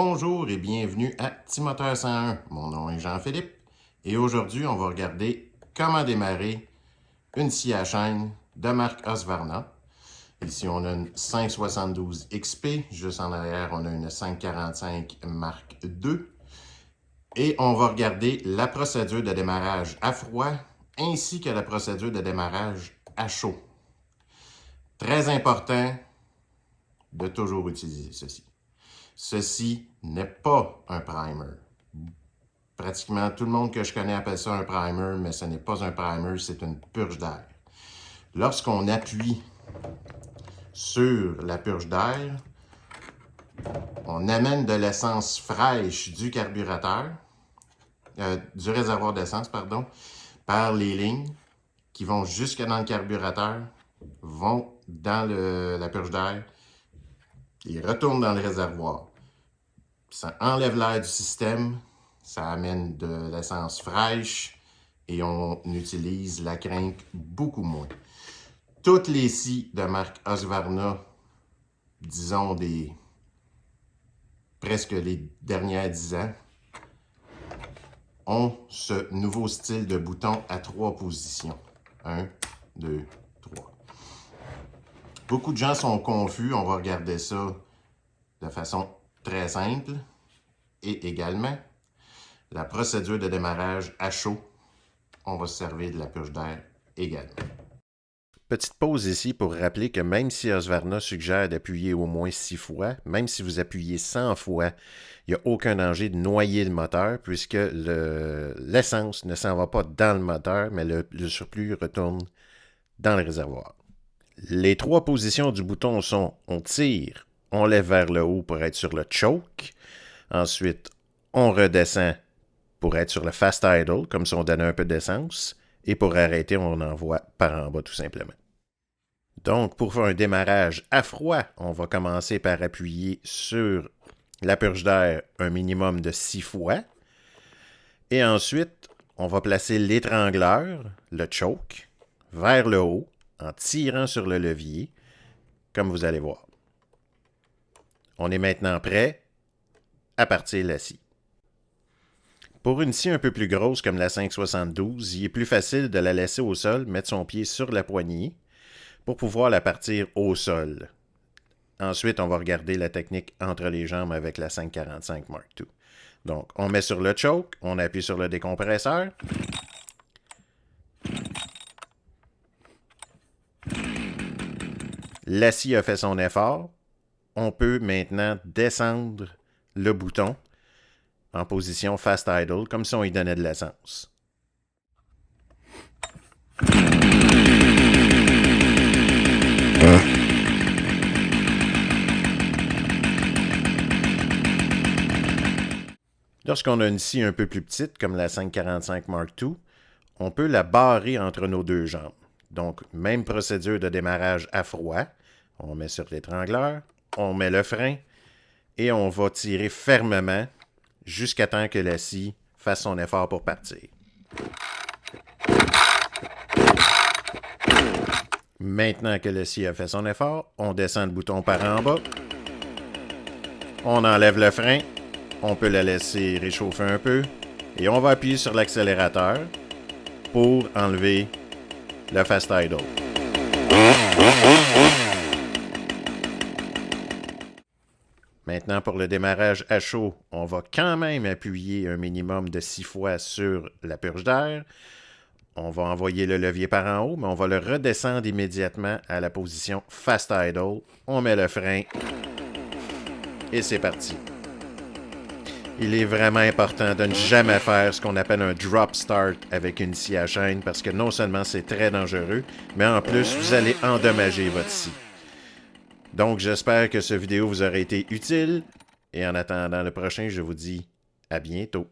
Bonjour et bienvenue à Timothée 101. Mon nom est Jean-Philippe et aujourd'hui, on va regarder comment démarrer une scie à chaîne de marque Husqvarna. Ici, on a une 572 XP. Juste en arrière, on a une 545 Mark II. Et on va regarder la procédure de démarrage à froid ainsi que la procédure de démarrage à chaud. Très important de toujours utiliser ceci. Ceci n'est pas un primer. Pratiquement tout le monde que je connais appelle ça un primer, mais ce n'est pas un primer, c'est une purge d'air. Lorsqu'on appuie sur la purge d'air, on amène de l'essence fraîche du carburateur, du réservoir d'essence, pardon, par les lignes qui vont jusque dans le carburateur, vont dans la purge d'air et retournent dans le réservoir. Ça enlève l'air du système, ça amène de l'essence fraîche et on utilise la crinque beaucoup moins. Toutes les scies de marque Husqvarna, disons presque les dernières 10 ans, ont ce nouveau style de bouton à 3 positions. 1, 2, 3. Beaucoup de gens sont confus, on va regarder ça de façon très simple. Et également, la procédure de démarrage à chaud, on va se servir de la purge d'air également. Petite pause ici pour rappeler que même si Husqvarna suggère d'appuyer au moins 6 fois, même si vous appuyez 100 fois, il n'y a aucun danger de noyer le moteur puisque l'essence ne s'en va pas dans le moteur, mais le surplus retourne dans le réservoir. Les 3 positions du bouton sont on tire, on lève vers le haut pour être sur le choke, ensuite on redescend pour être sur le fast idle, comme si on donnait un peu d'essence, et pour arrêter, on envoie par en bas tout simplement. Donc, pour faire un démarrage à froid, on va commencer par appuyer sur la purge d'air un minimum de 6 fois. Et ensuite, on va placer l'étrangleur, le choke, vers le haut, en tirant sur le levier, comme vous allez voir. On est maintenant prêt à partir la scie. Pour une scie un peu plus grosse comme la 572, il est plus facile de la laisser au sol, mettre son pied sur la poignée pour pouvoir la partir au sol. Ensuite, on va regarder la technique entre les jambes avec la 545 Mark II. Donc, on met sur le choke, on appuie sur le décompresseur. La scie a fait son effort. On peut maintenant descendre le bouton en position fast idle, comme si on y donnait de l'essence. Lorsqu'on a une scie un peu plus petite, comme la 545 Mark II, on peut la barrer entre nos deux jambes. Donc, même procédure de démarrage à froid. On met sur l'étrangleur, on met le frein et on va tirer fermement jusqu'à temps que la scie fasse son effort pour partir. Maintenant que la scie a fait son effort, on descend le bouton par en bas. On enlève le frein. On peut la laisser réchauffer un peu. Et on va appuyer sur l'accélérateur pour enlever le fast idle. Maintenant, pour le démarrage à chaud, on va quand même appuyer un minimum de 6 fois sur la purge d'air. On va envoyer le levier par en haut, mais on va le redescendre immédiatement à la position fast idle. On met le frein et c'est parti. Il est vraiment important de ne jamais faire ce qu'on appelle un drop start avec une scie à chaîne parce que non seulement c'est très dangereux, mais en plus, vous allez endommager votre scie. Donc, j'espère que cette vidéo vous aura été utile. Et en attendant le prochain, je vous dis à bientôt.